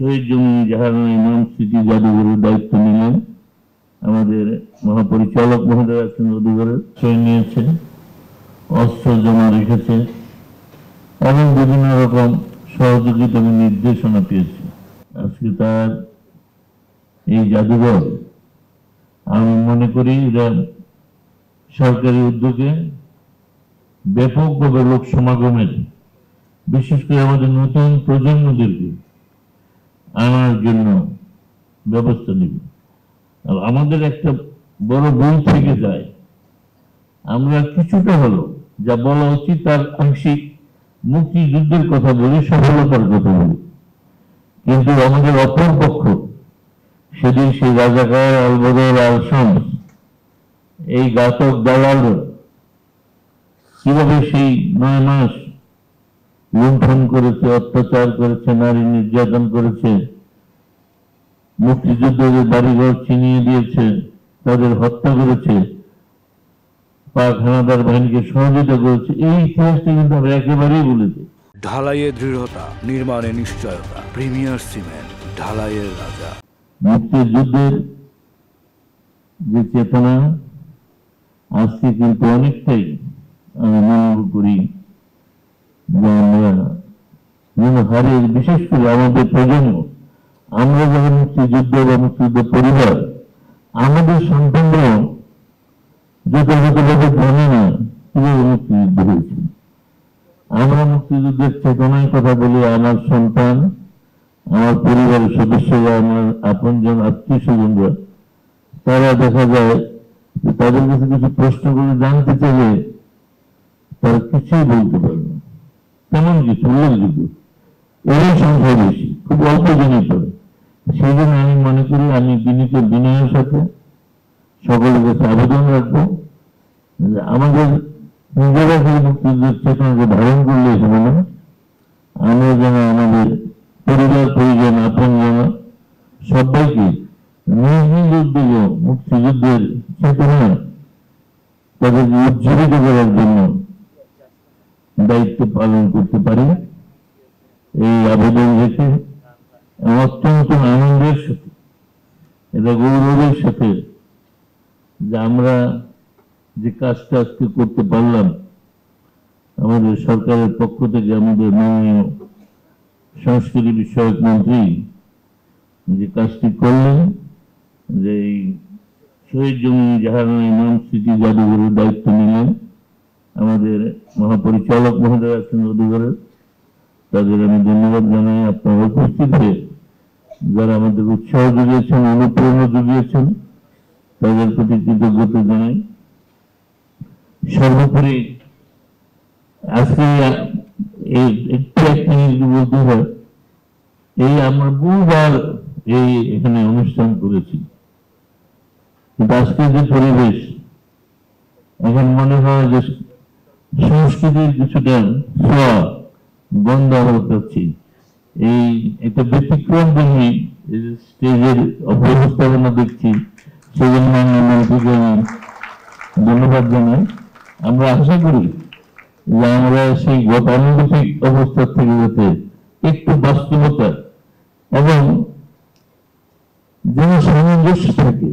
শহীদ জমি জাহারণ ইমাম স্মৃতি জাদুঘরের দায়িত্ব নিলেন। আমাদের মহাপরিচালক মহোদয় আছেন, জাদুঘরের সই নিয়েছে, অস্ত্র জমা রেখেছে এবং বিভিন্ন রকম সহযোগিতা এবং নির্দেশনা পেয়েছে। আজকে তার এই জাদুঘর আমি মনে করি এটা সরকারি উদ্যোগে ব্যাপকভাবে লোক সমাগমের, বিশেষ করে আমাদের নতুন প্রজন্মদেরকে আনার জন্য ব্যবস্থা নেবে। আর আমাদের একটা বড় ভুল থেকে যায়, আমরা কিছুটা হলো যা বলা উচিত তার আংশিক মুক্তিযুদ্ধের কথা বলি, সফলতার কথা বলি, কিন্তু আমাদের অপর পক্ষ সেদিন সেই রাজাকার আলবদর আল শামস এই ঘাতক দালাল কিভাবে সেই 9 মাস লুণ্ঠন করেছে, অত্যাচার করেছে, নারী নির্যাতন করেছে, মুক্তিযোদ্ধাদের বাড়িঘর ছিনিয়ে দিয়েছে, তাদের হত্যা করেছে, পাক হানাদার বাহিনীকে সহযোগিতা করেছে। এই ইতিহাসটা কিন্তু আমরা একেবারেই বলেছি। ঢালাইয়ে দৃঢ়তা, নির্মাণে নিশ্চয়তা, প্রিমিয়ার সিমেন্ট, ঢালাইয়ের রাজা। মুক্তিযুদ্ধের যে চেতনা আজকে কিন্তু অনেকটাই আমি মনে করি যে আমরা হারে, বিশেষ করে আমাদের প্রজন্ম, আমরা যখন মুক্তিযুদ্ধ বা মুক্তিযুদ্ধ পরিবার, আমাদের সন্তানরাও যথাযথভাবে জানে না কিভাবে মুক্তিযুদ্ধ হয়েছে। আমরা মুক্তিযুদ্ধের চেতনার কথা বলি, আমার সন্তান, আমার পরিবারের সদস্যরা, আমার আপনজন, আত্মীয় স্বজনরা, তারা দেখা যায় যে তাদের কাছে কিছু প্রশ্ন করে জানতে চাইলে তারা কিছুই বলতে পারে না। তেমন কিছু উল্লেখযোগ্য এরই সংখ্যা বেশি, খুব অল্প জনই পারে। সেই জন্য আমি মনে করি আমি বিনয়ের সাথে সকলের কাছে আবেদন রাখবো যে আমাদের নিজেরা যদি মুক্তিযুদ্ধের চেতনাকে ধারণ করলে হবে না, আমরা যেন আমাদের পরিবার পরিজন, আপনজন সবাইকে নিজ নিজ উদ্যোগে মুক্তিযুদ্ধের চেতনা তাদেরকে উজ্জীবিত করার জন্য দায়িত্ব পালন করতে পারি, এই আবেদন রেখে অত্যন্ত আনন্দের সাথে, এটা গৌরবের সাথে যে আমরা যে কাজটা আজকে করতে পারলাম, আমাদের সরকারের পক্ষ থেকে আমাদের মাননীয় সংস্কৃতি বিষয়ক মন্ত্রী যে কাজটি করলেন, যে এই শহীদ জমি জাহারণ ইমাম স্মৃতি জাদুঘরের দায়িত্ব নিলেন। আমাদের মহাপরিচালক মহোদয় আছেন জাদুঘরের, তাদের আমি ধন্যবাদ জানাই। আপনারা উপস্থিত হয়ে যারা আমাদের উৎসাহ জুগিয়েছেন, অনুপ্রেরণা জুগিয়েছেন, তাদের প্রতি কৃতজ্ঞতা জানাই। সর্বোপরি আজকে একটু একটা জিনিস বলতে হয়, এই আমরা বহুবার এখানে অনুষ্ঠান করেছি, কিন্তু আজকে যে পরিবেশ, এখন মনে হয় যে সংস্কৃতির কিছুটা ছোঁয়া বন্ধ আমরা পাচ্ছি। এই একটা ব্যতিক্রম জন্য স্টেজের অব্যবস্থাপনা দেখছি, সেজন্য আমি মন্ত্রীকে ধন্যবাদ জানাই। আমরা আশা করি যে আমরা সেই গতানুগতিক অবস্থা থেকে যাতে একটু বাস্তবতা এবং যেন সামঞ্জস্য থাকে,